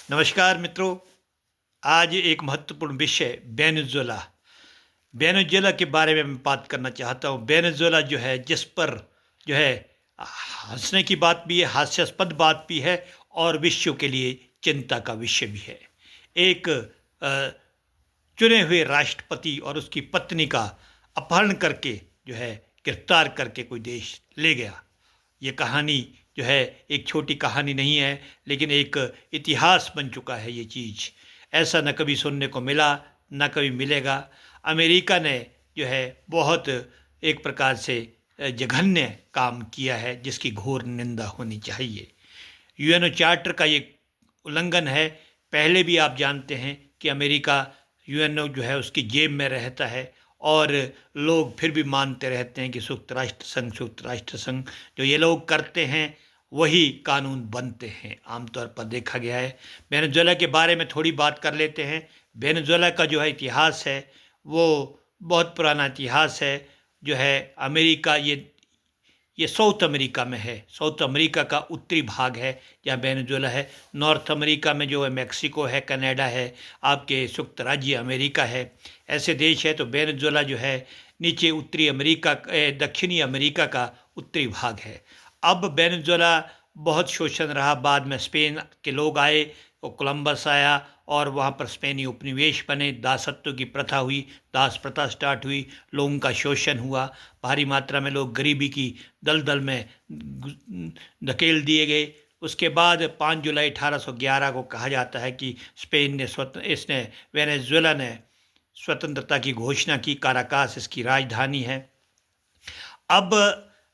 नमस्कार मित्रों। आज एक महत्वपूर्ण विषय वेनेजुएला वेनेजुएला के बारे में मैं बात करना चाहता हूँ। वेनेजुएला जो है, जिस पर जो है हंसने की बात भी है, हास्यास्पद बात भी है और विश्व के लिए चिंता का विषय भी है। एक चुने हुए राष्ट्रपति और उसकी पत्नी का अपहरण करके जो है गिरफ्तार करके कोई देश ले गया। ये कहानी जो है एक छोटी कहानी नहीं है, लेकिन एक इतिहास बन चुका है ये चीज़। ऐसा न कभी सुनने को मिला, न कभी मिलेगा। अमेरिका ने जो है बहुत एक प्रकार से जघन्य काम किया है, जिसकी घोर निंदा होनी चाहिए। यूएनओ चार्टर का ये उल्लंघन है। पहले भी आप जानते हैं कि अमेरिका यूएनओ जो है उसकी जेब में रहता है और लोग फिर भी मानते रहते हैं कि संयुक्त राष्ट्र संघ जो ये लोग करते हैं वही कानून बनते हैं। आमतौर पर देखा गया है। वेनेजुएला के बारे में थोड़ी बात कर लेते हैं। वेनेजुएला का जो है इतिहास है वो बहुत पुराना इतिहास है। जो है अमेरिका ये साउथ अमेरिका में है। साउथ अमेरिका का उत्तरी भाग है जहाँ वेनेजुएला है। नॉर्थ अमेरिका में जो है मैक्सिको है, कनाडा है, आपके संयुक्त राज्य अमेरिका है, ऐसे देश है। तो वेनेजुएला जो है नीचे उत्तरी अमेरिका दक्षिणी अमेरिका का उत्तरी भाग है। अब वेनेजुएला बहुत शोषण रहा। बाद में स्पेन के लोग आए, वो कोलंबस आया और वहाँ पर स्पेनी उपनिवेश बने। दासत्व की प्रथा हुई, दास प्रथा स्टार्ट हुई, लोगों का शोषण हुआ, भारी मात्रा में लोग गरीबी की दलदल में धकेल दिए गए। उसके बाद 5 जुलाई 1811 को कहा जाता है कि स्पेन ने वेनेजुएला ने स्वतंत्रता की घोषणा की। काराकास इसकी राजधानी है। अब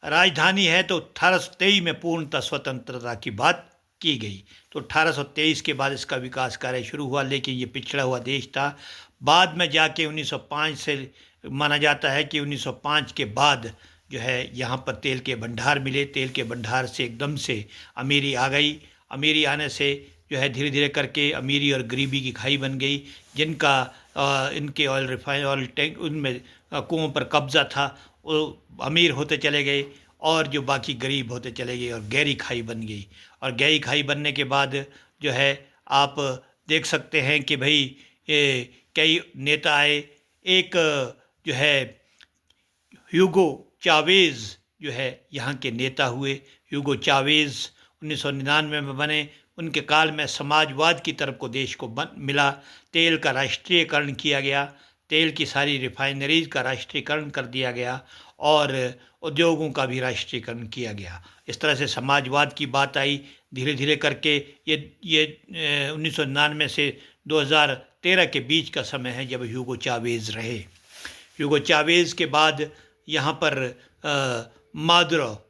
राजधानी है तो 1823 में पूर्णतः स्वतंत्रता की बात की गई। तो 1823 के बाद इसका विकास कार्य शुरू हुआ, लेकिन ये पिछड़ा हुआ देश था। बाद में जाके 1905 से माना जाता है कि 1905 के बाद जो है यहाँ पर तेल के भंडार मिले। तेल के भंडार से एकदम से अमीरी आ गई। अमीरी आने से जो है धीरे धीरे करके अमीरी और गरीबी की खाई बन गई। जिनका इनके ऑयल टैंक उनमें कुओं पर कब्जा था वो अमीर होते चले गए और जो बाकी गरीब होते चले गए और गहरी खाई बन गई। और गहरी खाई बनने के बाद जो है आप देख सकते हैं कि भाई कई नेता आए। एक जो है ह्यूगो चावेज़ जो है यहाँ के नेता हुए। ह्यूगो चावेज़ 1999 में बने। उनके काल में समाजवाद की तरफ को देश को मिला। तेल का राष्ट्रीयकरण किया गया। तेल की सारी रिफाइनरीज का राष्ट्रीयकरण कर दिया गया और उद्योगों का भी राष्ट्रीयकरण किया गया। इस तरह से समाजवाद की बात आई। धीरे धीरे करके ये 1999 से 2013 के बीच का समय है जब ह्यूगो चावेज़ रहे। ह्यूगो चावेज़ के बाद यहाँ पर मादुरो,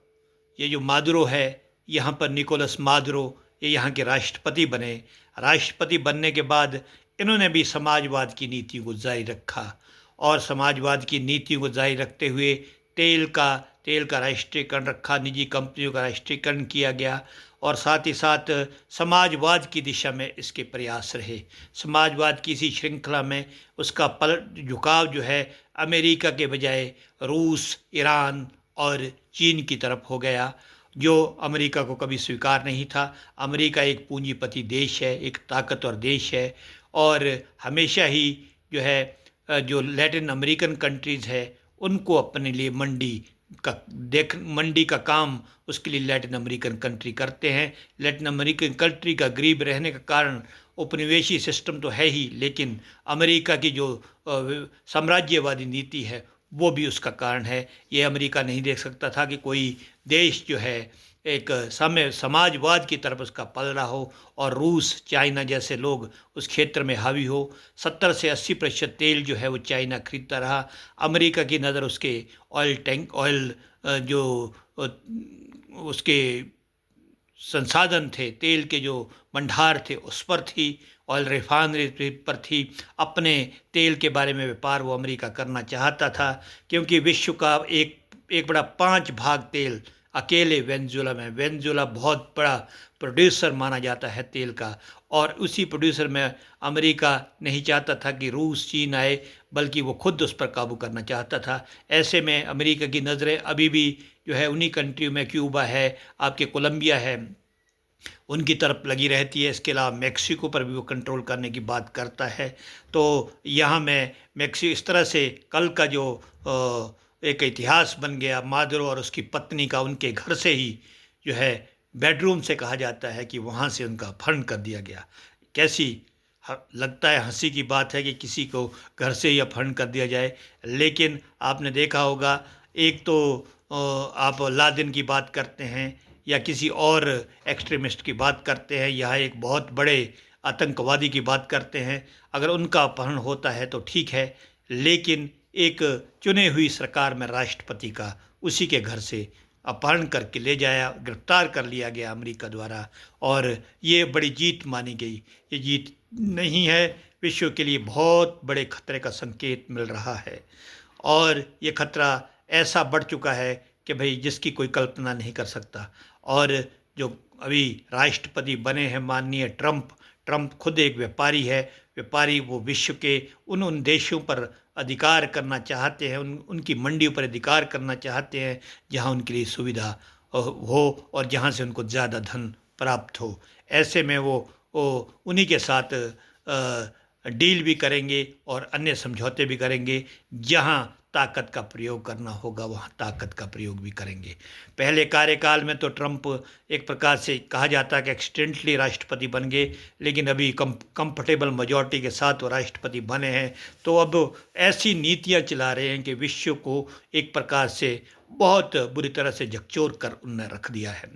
ये जो मादुरो है, यहाँ पर निकोलस मादुरो ये यहाँ के राष्ट्रपति बने। राष्ट्रपति बनने के बाद इन्होंने भी समाजवाद की नीति को जारी रखा और समाजवाद की नीतियों को जारी रखते हुए तेल का राष्ट्रीयकरण रखा, निजी कंपनियों का राष्ट्रीयकरण किया गया और साथ ही साथ समाजवाद की दिशा में इसके प्रयास रहे। समाजवाद की इसी श्रृंखला में उसका पलट झुकाव जो है अमेरिका के बजाय रूस, ईरान और चीन की तरफ हो गया, जो अमेरिका को कभी स्वीकार नहीं था। अमेरिका एक पूंजीपति देश है, एक ताकतवर देश है और हमेशा ही जो है जो लैटिन अमेरिकन कंट्रीज़ है उनको अपने लिए मंडी का काम उसके लिए लैटिन अमेरिकन कंट्री करते हैं। लैटिन अमेरिकन कंट्री का गरीब रहने का कारण उपनिवेशी सिस्टम तो है ही, लेकिन अमेरिका की जो साम्राज्यवादी नीति है वो भी उसका कारण है। ये अमेरिका नहीं देख सकता था कि कोई देश जो है एक समाजवाद की तरफ उसका पल रहा हो और रूस, चाइना जैसे लोग उस क्षेत्र में हावी हो। 70 से 80% तेल जो है वो चाइना खरीदता रहा। अमेरिका की नज़र उसके ऑयल जो उसके संसाधन थे, तेल के जो भंडार थे उस पर थी, ऑयल रिफाइनरी पर थी। अपने तेल के बारे में व्यापार वो अमेरिका करना चाहता था, क्योंकि विश्व का एक बड़ा 5 भाग तेल अकेले वेनेजुएला में। वेनेजुएला बहुत बड़ा प्रोड्यूसर माना जाता है तेल का और उसी प्रोड्यूसर में अमेरिका नहीं चाहता था कि रूस, चीन आए, बल्कि वो खुद उस पर काबू करना चाहता था। ऐसे में अमेरिका की नज़रें अभी भी जो है उन्हीं कंट्रियों में, क्यूबा है, आपके कोलंबिया है, उनकी तरफ लगी रहती है। इसके अलावा मेक्सिको पर भी वो कंट्रोल करने की बात करता है। तो यहाँ मैं इस तरह से कल का जो एक इतिहास बन गया मादुरो और उसकी पत्नी का, उनके घर से ही जो है बेडरूम से कहा जाता है कि वहाँ से उनका अपहरण कर दिया गया। कैसी लगता है हंसी की बात है कि किसी को घर से ही अपहरण कर दिया जाए। लेकिन आपने देखा होगा, एक तो आप लादेन की बात करते हैं या किसी और एक्सट्रीमिस्ट की बात करते हैं, यहाँ एक बहुत बड़े आतंकवादी की बात करते हैं। अगर उनका अपहरण होता है तो ठीक है, लेकिन एक चुने हुई सरकार में राष्ट्रपति का उसी के घर से अपहरण करके ले जाया, गिरफ्तार कर लिया गया अमेरिका द्वारा, और ये बड़ी जीत मानी गई। ये जीत नहीं है, विश्व के लिए बहुत बड़े खतरे का संकेत मिल रहा है, और ये खतरा ऐसा बढ़ चुका है कि भाई जिसकी कोई कल्पना नहीं कर सकता। और जो अभी राष्ट्रपति बने हैं माननीय ट्रंप, खुद एक व्यापारी है। व्यापारी वो विश्व के उन देशों पर अधिकार करना चाहते हैं, उनकी मंडियों पर अधिकार करना चाहते हैं जहां उनके लिए सुविधा हो और जहां से उनको ज़्यादा धन प्राप्त हो। ऐसे में वो उन्हीं के साथ डील भी करेंगे और अन्य समझौते भी करेंगे। जहां ताकत का प्रयोग करना होगा वहाँ ताकत का प्रयोग भी करेंगे। पहले कार्यकाल में तो ट्रंप एक प्रकार से कहा जाता है कि एक्सीडेंटली राष्ट्रपति बन गए, लेकिन अभी कंफर्टेबल मेजॉरिटी के साथ वो राष्ट्रपति बने हैं। तो अब ऐसी नीतियाँ चला रहे हैं कि विश्व को एक प्रकार से बहुत बुरी तरह से झकझोर कर उन्होंने रख दिया है।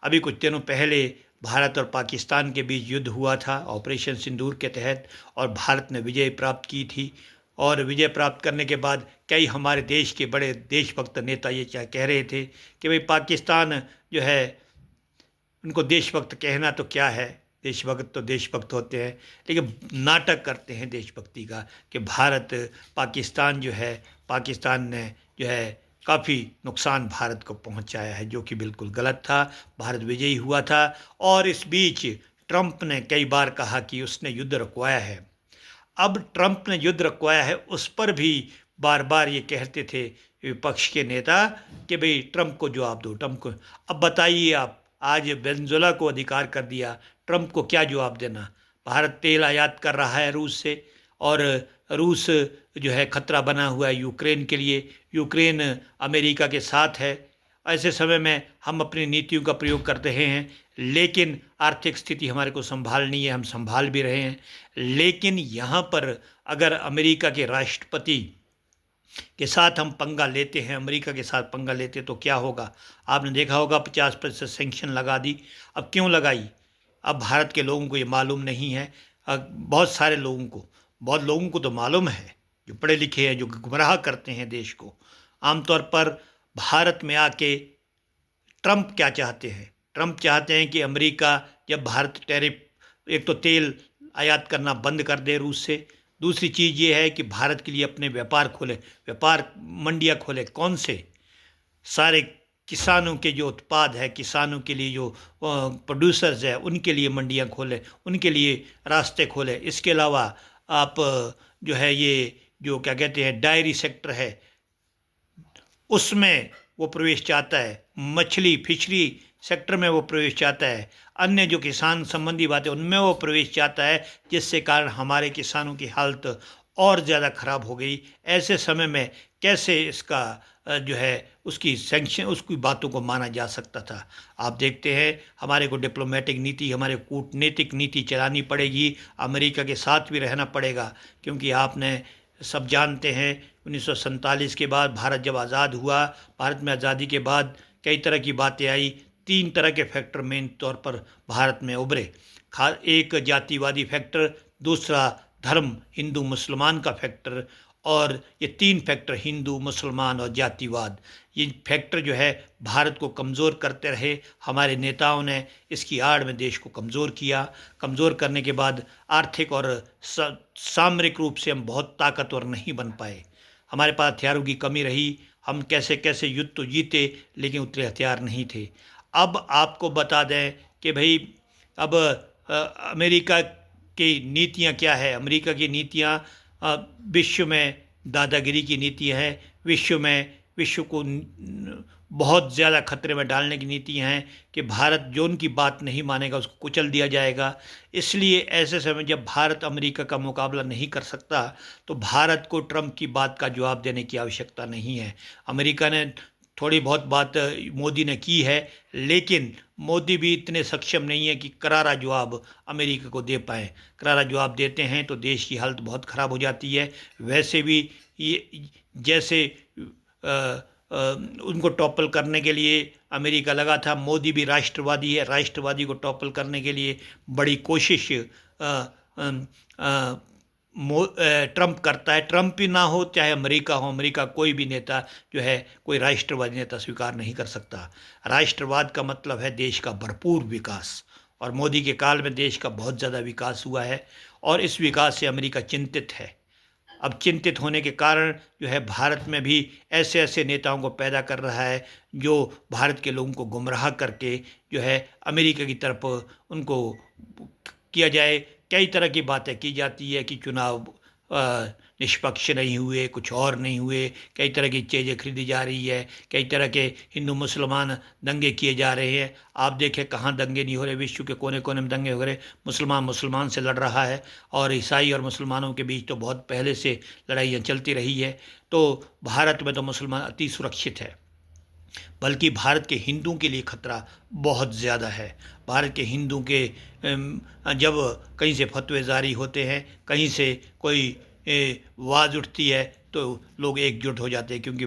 अभी कुछ दिनों पहले भारत और पाकिस्तान के बीच युद्ध हुआ था ऑपरेशन सिंदूर के तहत, और भारत ने विजय प्राप्त की थी। और विजय प्राप्त करने के बाद कई हमारे देश के बड़े देशभक्त नेता ये क्या कह रहे थे कि भाई पाकिस्तान जो है, उनको देशभक्त कहना तो क्या है, देशभक्त तो देशभक्त होते हैं, लेकिन नाटक करते हैं देशभक्ति का कि भारत पाकिस्तान जो है, पाकिस्तान ने जो है काफ़ी नुकसान भारत को पहुंचाया है, जो कि बिल्कुल गलत था। भारत विजयी हुआ था। और इस बीच ट्रंप ने कई बार कहा कि उसने युद्ध रुकवाया है। अब ट्रंप ने युद्ध रुकवाया है, उस पर भी बार बार ये कहते थे विपक्ष के नेता कि भाई ट्रंप को जवाब दो, ट्रंप को। अब बताइए आप, आज वेनेजुएला को अधिकार कर दिया, ट्रंप को क्या जवाब देना। भारत तेल आयात कर रहा है रूस से, और रूस जो है खतरा बना हुआ है यूक्रेन के लिए। यूक्रेन अमेरिका के साथ है। ऐसे समय में हम अपनी नीतियों का प्रयोग कर रहे हैं, लेकिन आर्थिक स्थिति हमारे को संभालनी है, हम संभाल भी रहे हैं। लेकिन यहाँ पर अगर अमेरिका के राष्ट्रपति के साथ हम पंगा लेते हैं, अमेरिका के साथ पंगा लेते तो क्या होगा। आपने देखा होगा 50% सेंक्शन लगा दी। अब क्यों लगाई? अब भारत के लोगों को ये मालूम नहीं है। बहुत लोगों को तो मालूम है, जो पढ़े लिखे हैं, जो गुमराह करते हैं देश को। आमतौर पर भारत में आके ट्रंप क्या चाहते हैं? ट्रंप चाहते हैं कि अमेरिका जब भारत टैरिफ, एक तो तेल आयात करना बंद कर दे रूस से, दूसरी चीज़ ये है कि भारत के लिए अपने व्यापार खोले, व्यापार मंडियाँ खोले। कौन से? सारे किसानों के जो उत्पाद है, किसानों के लिए जो प्रोड्यूसर्स है, उनके लिए मंडियाँ खोले, उनके लिए रास्ते खोले। इसके अलावा आप जो है ये जो क्या कहते हैं डायरी सेक्टर है, उसमें वो प्रवेश चाहता है। मछली फिशरी सेक्टर में वो प्रवेश चाहता है। अन्य जो किसान संबंधी बातें उनमें वो प्रवेश चाहता है, जिससे कारण हमारे किसानों की हालत और ज़्यादा ख़राब हो गई। ऐसे समय में कैसे इसका जो है उसकी सैंक्शन, उसकी बातों को माना जा सकता था। आप देखते हैं हमारे को डिप्लोमेटिक नीति, हमारे कूटनीतिक नीति चलानी पड़ेगी। अमेरिका के साथ भी रहना पड़ेगा, क्योंकि आपने सब जानते हैं 1947 के बाद भारत जब आज़ाद हुआ, भारत में आज़ादी के बाद कई तरह की बातें आई। 3 तरह के फैक्टर मेन तौर पर भारत में उभरे। एक जातिवादी फैक्टर, दूसरा धर्म हिंदू मुसलमान का फैक्टर, और ये 3 फैक्टर हिंदू मुसलमान और जातिवाद, ये फैक्टर जो है भारत को कमज़ोर करते रहे। हमारे नेताओं ने इसकी आड़ में देश को कमज़ोर किया। कमज़ोर करने के बाद आर्थिक और सामरिक रूप से हम बहुत ताकतवर नहीं बन पाए। हमारे पास हथियारों की कमी रही। हम कैसे कैसे युद्ध तो जीते, लेकिन उतने हथियार नहीं थे। अब आपको बता दें कि भाई अब अमेरिका की नीतियां क्या है। अमेरिका की नीतियां विश्व में दादागिरी की नीति है। विश्व को बहुत ज़्यादा खतरे में डालने की नीतियाँ हैं कि भारत जो उनकी बात नहीं मानेगा उसको कुचल दिया जाएगा। इसलिए ऐसे समय जब भारत अमेरिका का मुकाबला नहीं कर सकता, तो भारत को ट्रंप की बात का जवाब देने की आवश्यकता नहीं है। अमेरिका ने थोड़ी बहुत बात मोदी ने की है, लेकिन मोदी भी इतने सक्षम नहीं है कि करारा जवाब अमेरिका को दे पाएँ। करारा जवाब देते हैं तो देश की हालत बहुत ख़राब हो जाती है। वैसे भी ये जैसे अ, अ, उनको टॉपल करने के लिए अमेरिका लगा था, मोदी भी राष्ट्रवादी है, राष्ट्रवादी को टॉपल करने के लिए बड़ी कोशिश अम, अ, ट्रंप करता है। ट्रंप ही ना हो चाहे अमेरिका हो, अमेरिका कोई भी नेता जो है कोई राष्ट्रवादी नेता स्वीकार नहीं कर सकता। राष्ट्रवाद का मतलब है देश का भरपूर विकास, और मोदी के काल में देश का बहुत ज़्यादा विकास हुआ है, और इस विकास से अमेरिका चिंतित है। अब चिंतित होने के कारण जो है भारत में भी ऐसे ऐसे नेताओं को पैदा कर रहा है जो भारत के लोगों को गुमराह करके जो है अमेरिका की तरफ उनको किया जाए। कई तरह की बातें की जाती है कि चुनाव निष्पक्ष नहीं हुए, कुछ और नहीं हुए, कई तरह की चीज़ें खरीदी जा रही है, कई तरह के हिंदू मुसलमान दंगे किए जा रहे हैं। आप देखें कहाँ दंगे नहीं हो रहे, विश्व के कोने कोने में दंगे हो रहे। मुसलमान मुसलमान से लड़ रहा है, और ईसाई और मुसलमानों के बीच तो बहुत पहले से लड़ाइयाँ चलती रही है। तो भारत में तो मुसलमान अति सुरक्षित है, बल्कि भारत के हिंदुओं के लिए खतरा बहुत ज़्यादा है। भारत के हिंदू के जब कहीं से फतवे जारी होते हैं, कहीं से कोई आवाज़ उठती है, तो लोग एकजुट हो जाते हैं, क्योंकि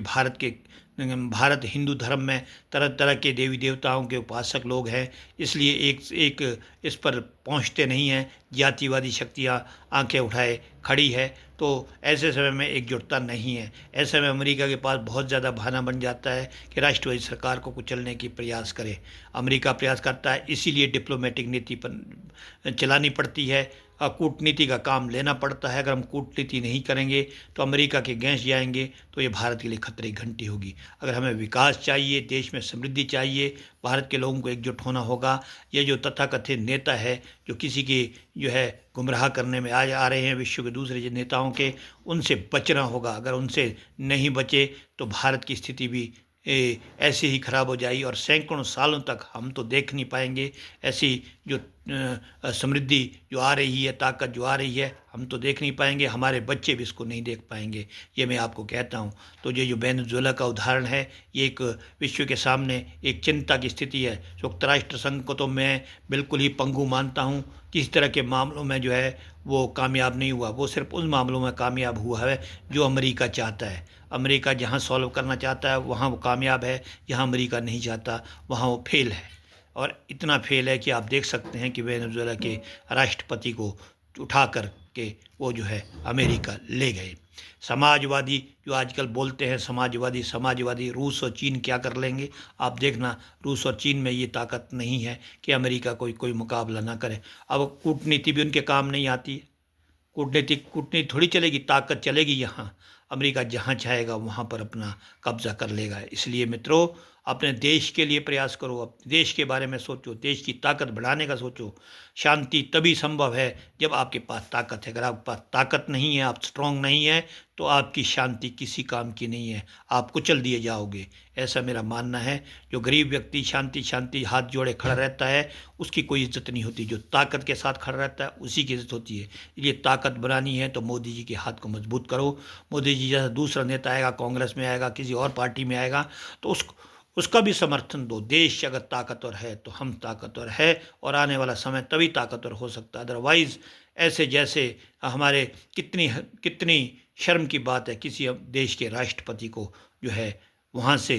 भारत हिंदू धर्म में तरह तरह के देवी देवताओं के उपासक लोग हैं। इसलिए एक एक इस पर पहुंचते नहीं हैं। जातिवादी शक्तियां आंखें उठाए खड़ी है, तो ऐसे समय में एकजुटता नहीं है। ऐसे में अमेरिका के पास बहुत ज़्यादा बहाना बन जाता है कि राष्ट्रवादी सरकार को कुचलने की प्रयास करे। अमेरिका प्रयास करता है, इसीलिए डिप्लोमेटिक नीति पर चलानी पड़ती है, कूटनीति का काम लेना पड़ता है। अगर हम कूटनीति नहीं करेंगे तो अमेरिका के गैस जाएंगे, तो ये भारत के लिए खतरे की घंटी होगी। अगर हमें विकास चाहिए, देश में समृद्धि चाहिए, भारत के लोगों को एकजुट होना होगा। ये जो तथाकथित नेता है जो किसी की जो है गुमराह करने में आ रहे हैं विश्व के दूसरे जो नेताओं के, उनसे बचना होगा। अगर उनसे नहीं बचे तो भारत की स्थिति भी ऐसे ही खराब हो जाएगी, और सैकड़ों सालों तक हम तो देख नहीं पाएंगे ऐसी जो समृद्धि जो आ रही है, ताकत जो आ रही है, हम तो देख नहीं पाएंगे, हमारे बच्चे भी इसको नहीं देख पाएंगे। ये मैं आपको कहता हूँ। तो ये जो वेनेजुएला का उदाहरण है, ये एक विश्व के सामने एक चिंता की स्थिति है। संयुक्त राष्ट्र संघ को तो मैं बिल्कुल ही पंगु मानता हूँ। किसी तरह के मामलों में जो है वो कामयाब नहीं हुआ। वो सिर्फ उन मामलों में कामयाब हुआ है जो अमेरिका चाहता है। अमेरिका जहाँ सॉल्व करना चाहता है वहाँ वो कामयाब है, जहाँ अमेरिका नहीं चाहता वहाँ वो फेल है। और इतना फेल है कि आप देख सकते हैं कि वेनेजुएला के राष्ट्रपति को उठा कर के वो जो है अमेरिका ले गए। समाजवादी जो आजकल बोलते हैं, समाजवादी समाजवादी, रूस और चीन क्या कर लेंगे आप देखना। रूस और चीन में ये ताकत नहीं है कि अमेरिका कोई मुकाबला ना करे। अब कूटनीति भी उनके काम नहीं आती है। कूटनीति थोड़ी चलेगी, ताकत चलेगी यहाँ। अमेरिका जहाँ चाहेगा वहाँ पर अपना कब्जा कर लेगा। इसलिए मित्रों, अपने देश के लिए प्रयास करो, अपने देश के बारे में सोचो, देश की ताकत बढ़ाने का सोचो। शांति तभी संभव है जब आपके पास ताकत है। अगर आपके पास ताकत नहीं है, आप स्ट्रांग नहीं है, तो आपकी शांति किसी काम की नहीं है, आप कुचल दिए जाओगे। ऐसा मेरा मानना है। जो गरीब व्यक्ति शांति शांति हाथ जोड़े खड़ा रहता है, उसकी कोई इज्जत नहीं होती। जो ताकत के साथ खड़ा रहता है उसी की इज्जत होती है। ये ताकत बनानी है तो मोदी जी के हाथ को मजबूत करो। मोदी जी जैसा दूसरा नेता आएगा, कांग्रेस में आएगा, किसी और पार्टी में आएगा, तो उसका भी समर्थन दो। देश अगर ताकतवर है तो हम ताकतवर है, और आने वाला समय तभी ताकतवर हो सकता है। अदरवाइज ऐसे जैसे हमारे कितनी कितनी शर्म की बात है किसी देश के राष्ट्रपति को जो है वहाँ से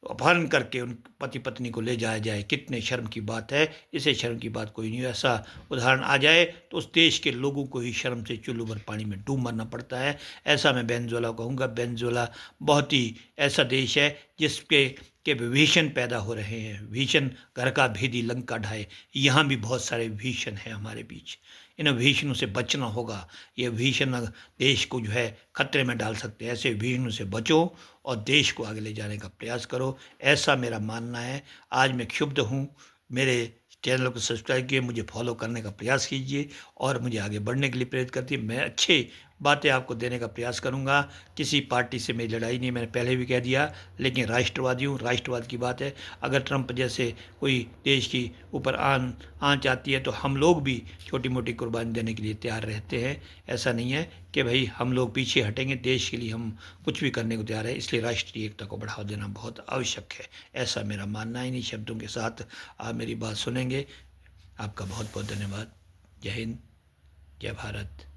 अपहरण करके उन पति पत्नी को ले जाया जाए। कितने शर्म की बात है। इसे शर्म की बात कोई नहीं है। ऐसा उदाहरण आ जाए तो उस देश के लोगों को ही शर्म से चुल्लू भर पानी में डूब मरना पड़ता है। ऐसा मैं वेनेजुएला कहूँगा। वेनेजुएला बहुत ही ऐसा देश है जिसके विभीषण पैदा हो रहे हैं। भीषण घर का भेदी लंका ढाए। यहाँ भी बहुत सारे भीषण हैं हमारे बीच। इन भीषणों से बचना होगा। ये भीषण देश को जो है खतरे में डाल सकते हैं। ऐसे भीषणों से बचो और देश को आगे ले जाने का प्रयास करो, ऐसा मेरा मानना है। आज मैं क्षुब्ध हूँ। मेरे चैनल को सब्सक्राइब किए, मुझे फॉलो करने का प्रयास कीजिए और मुझे आगे बढ़ने के लिए प्रेरित करती है। मैं अच्छे बातें आपको देने का प्रयास करूंगा। किसी पार्टी से मेरी लड़ाई नहीं, मैंने पहले भी कह दिया, लेकिन राष्ट्रवादी हूँ, राष्ट्रवाद की बात है। अगर ट्रंप जैसे कोई देश की ऊपर आंच आती है तो हम लोग भी छोटी मोटी कुर्बानी देने के लिए तैयार रहते हैं। ऐसा नहीं है कि भाई हम लोग पीछे हटेंगे, देश के लिए हम कुछ भी करने को तैयार है। इसलिए राष्ट्रीय एकता को बढ़ावा देना बहुत आवश्यक है, ऐसा मेरा मानना है। इन्हीं शब्दों के साथ आप मेरी बात सुनेंगे। आपका बहुत बहुत धन्यवाद। जय हिंद, जय भारत।